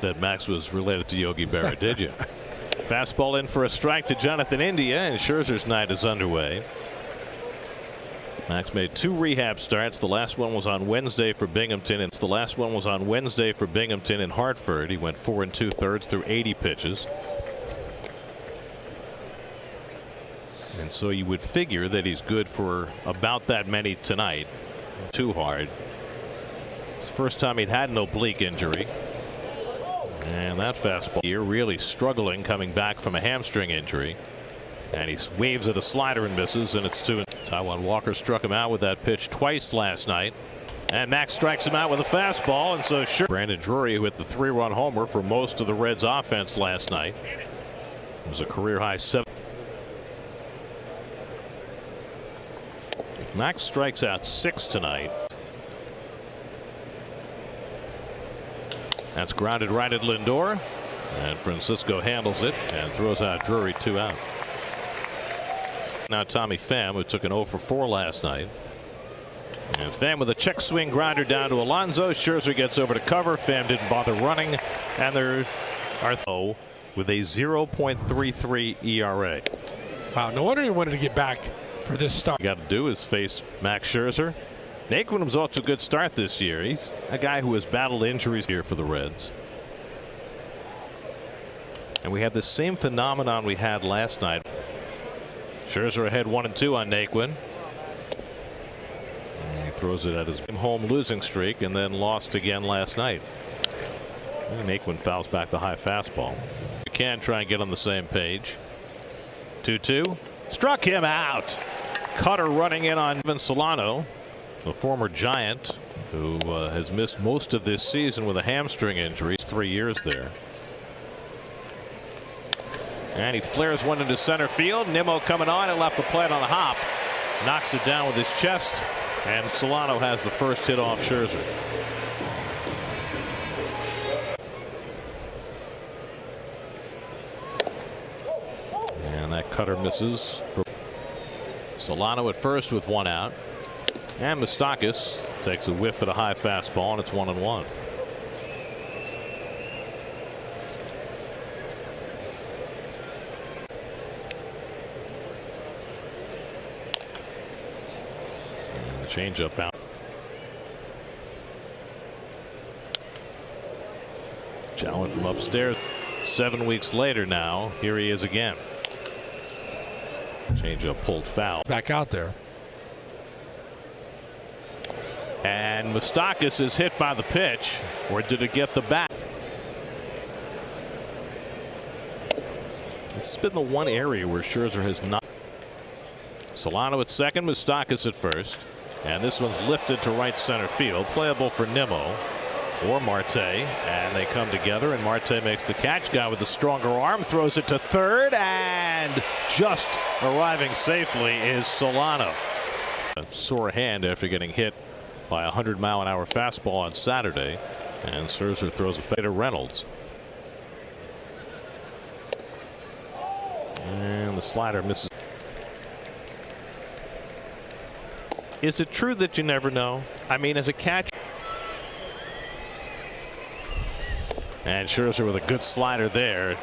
that Max was related to Yogi Berra, did you? Fastball in for a strike to Jonathan India, and Scherzer's night is underway. Max made 2 rehab starts. The last one was on Wednesday for Binghamton, and the last one was on Wednesday for Binghamton in Hartford. He went 4 2/3 through 80 pitches. And so you would figure that he's good for about that many tonight. Too hard. It's the first time he'd had an oblique injury. And that fastball here really struggling coming back from a hamstring injury. And he waves at a slider and misses, and it's 2. Taijuan Walker struck him out with that pitch twice last night. And Max strikes him out with a fastball, and so Brandon Drury, who hit the 3-run homer for most of the Reds offense last night. It was a career high 7. If Max strikes out 6 tonight, that's grounded right at Lindor, and Francisco handles it and throws out Drury, 2 out. Now Tommy Pham, who took an 0 for 4 last night. And Pham with a check swing grinder down to Alonso. Scherzer gets over to cover. Pham didn't bother running, and there are with a 0.33 ERA. Wow, no wonder he wanted to get back for this start. Got to do is face Max Scherzer. Naquin was off to a good start this year. He's a guy who has battled injuries here for the Reds. And we have the same phenomenon we had last night. Scherzer ahead 1-2 on Naquin. And he throws it at his home losing streak and then lost again last night. And Naquin fouls back the high fastball. We can try and get on the same page. 2-2. Struck him out. Cutter running in on Evan Solano, the former Giant, who has missed most of this season with a hamstring injury. 3 years there. And he flares one into center field. Nimmo coming on and left the plate on a hop. Knocks it down with his chest. And Solano has the first hit off Scherzer. And that cutter misses. Solano at first with 1 out. And Moustakas takes a whiff at a high fastball, and it's 1-1. Changeup out. Challenge from upstairs. 7 weeks later now, here he is again. Changeup pulled foul. Back out there. And Moustakas is hit by the pitch, or did it get the bat? This has been the one area where Scherzer has not. Solano at second, Moustakas at first. And this one's lifted to right center field. Playable for Nimmo or Marte. And they come together, and Marte makes the catch. Guy with the stronger arm throws it to third, and just arriving safely is Solano. A sore hand after getting hit by a 100-mile-an-hour fastball on Saturday. And Scherzer throws a fade to Reynolds. And the slider misses. Is it true that you never know? I mean, as a catcher. And Scherzer with a good slider there.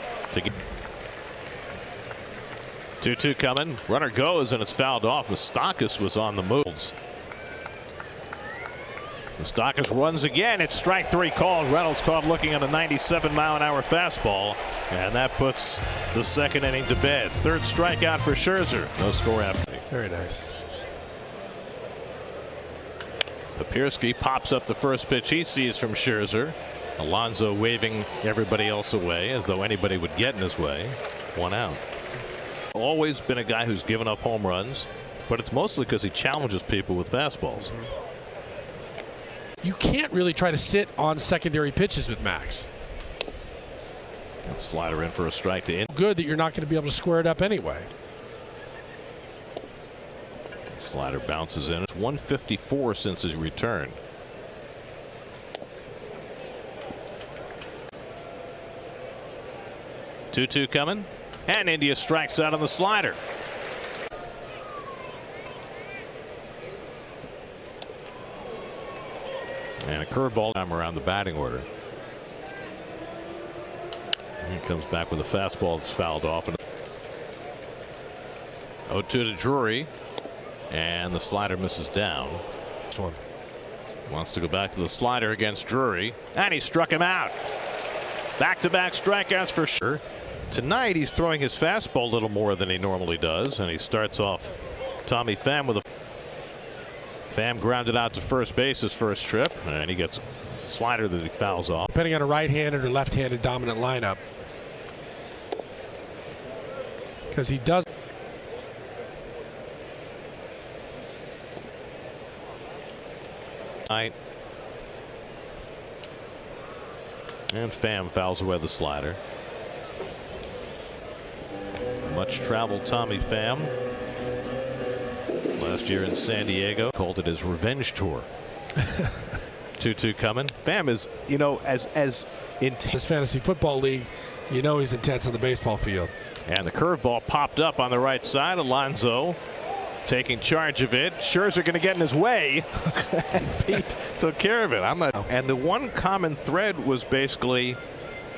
2-2 coming. Runner goes, and it's fouled off. Moustakas was on the moves. Moustakas runs again. It's strike 3 called. Reynolds caught looking at a 97-mile-an-hour fastball. And that puts the second inning to bed. Third strikeout for Scherzer. No score after. Very nice. Papierski pops up the first pitch he sees from Scherzer. Alonso waving everybody else away as though anybody would get in his way. 1 out. Always been a guy who's given up home runs, but it's mostly because he challenges people with fastballs. You can't really try to sit on secondary pitches with Max. And slider in for a strike to in. Good that you're not going to be able to square it up anyway. Slider bounces in. It's 154 since his return. Two coming, and India strikes out on the slider. And a curveball around the batting order. He comes back with a fastball that's fouled off. 0-2 to Drury, and the slider misses down. This one wants to go back to the slider against Drury, and he struck him out. Back-to-back strikeouts for sure. Tonight he's throwing his fastball a little more than he normally does, and he starts off Tommy Pham with a Pham grounded out to first base his first trip, and he gets a slider that he fouls off. Depending on a right-handed or left-handed dominant lineup, because he does. And Pham fouls away the slider. Much traveled Tommy Pham. Last year in San Diego, called it his revenge tour. 2-2 coming. Pham is, you know, as intense. This fantasy football league, you know he's intense on the baseball field. And the curveball popped up on the right side. Alonso taking charge of it. Scherzer going to get in his way. And Pete took care of it. And the one common thread was basically,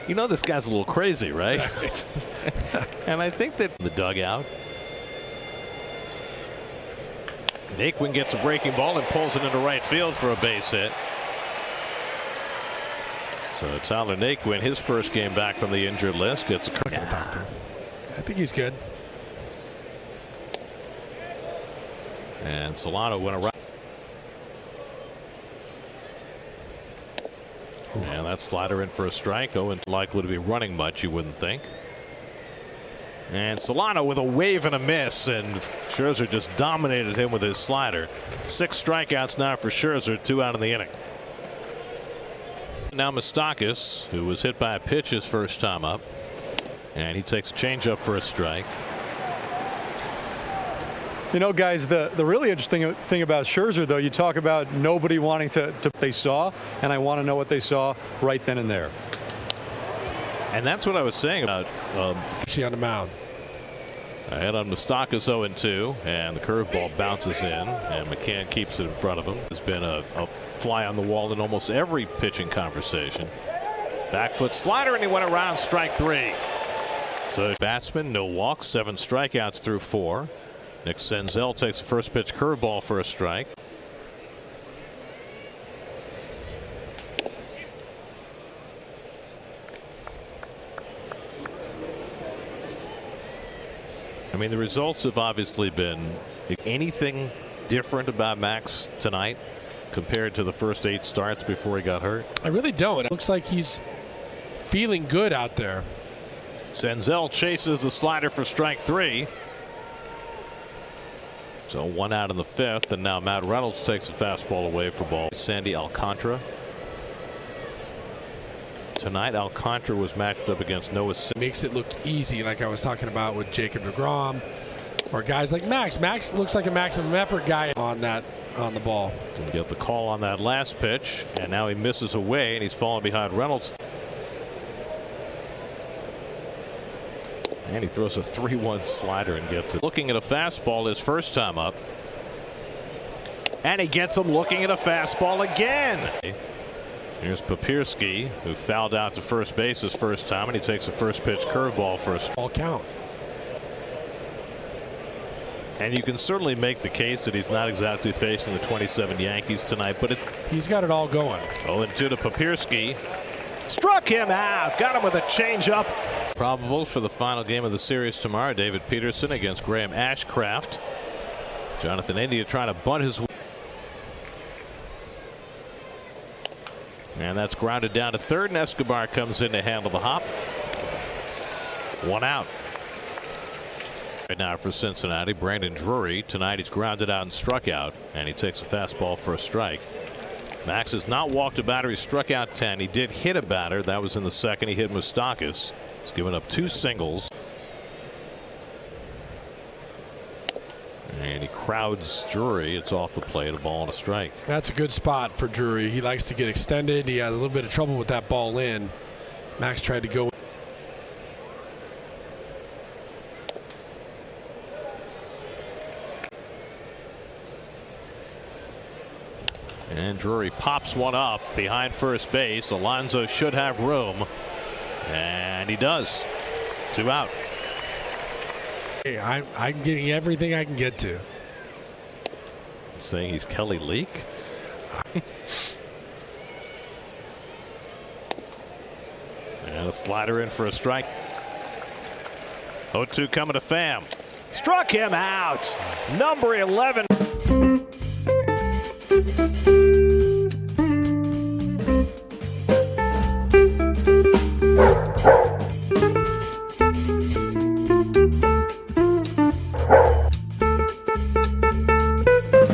you know, this guy's a little crazy, right? And I think that the dugout. Naquin gets a breaking ball and pulls it into right field for a base hit. So Tyler Naquin, his first game back from the injured list, gets a I think he's good. And Solano went around. And that slider in for a strike. Owen likely to be running much, you wouldn't think. And Solano with a wave and a miss, and Scherzer just dominated him with his slider. 6 strikeouts now for Scherzer, 2 out in the inning. Now Moustakas, who was hit by a pitch his first time up, and he takes a changeup for a strike. You know, guys, the really interesting thing about Scherzer, though, you talk about nobody wanting to they saw, and I want to know what they saw right then and there. And that's what I was saying about Actually on the mound. Ahead on Moustakas 0-2, and the curveball bounces in, and McCann keeps it in front of him. There's been a fly on the wall in almost every pitching conversation. Back foot slider, and he went around, strike 3. So batsman, no walks, 7 strikeouts through 4. Nick Senzel takes the first pitch curveball for a strike. I mean, the results have obviously been anything different about Max tonight compared to the first 8 starts before he got hurt. I really don't. It looks like he's feeling good out there. Senzel chases the slider for strike 3. So 1 out in the 5th, and now Matt Reynolds takes a fastball away for ball. Sandy Alcantara. Tonight Alcantara was matched up against Noah. Makes it look easy, like I was talking about with Jacob deGrom or guys like Max. Max looks like a maximum effort guy on the ball. Didn't get the call on that last pitch, and now he misses away, and he's falling behind Reynolds. And he throws a 3-1 slider and gets it. Looking at a fastball his first time up. And he gets him looking at a fastball again. Here's Papierski, who fouled out to first base his first time, and he takes a first pitch curveball for a ball count. And you can certainly make the case that he's not exactly facing the 27 Yankees tonight, but he's got it all going. 0-2 to Papierski. Struck him out. Got him with a changeup. Probable for the final game of the series tomorrow. David Peterson against Graham Ashcraft. Jonathan India trying to bunt his way. And that's grounded down to third, and Escobar comes in to handle the hop. 1 out. Right now for Cincinnati, Brandon Drury. Tonight he's grounded out and struck out, and he takes a fastball for a strike. Max has not walked a batter. He struck out 10. He did hit a batter. That was in the 2nd. He hit Moustakas. He's given up 2 singles. And he crowds Drury. It's off the plate, a ball and a strike. That's a good spot for Drury. He likes to get extended. He has a little bit of trouble with that ball in. Max tried to go. And Drury pops one up behind first base. Alonso should have room. And he does. 2 out. Hey, I'm getting everything I can get to. Saying he's Kelly Leak. And a slider in for a strike. 0-2 coming to Pham. Struck him out. Number 11.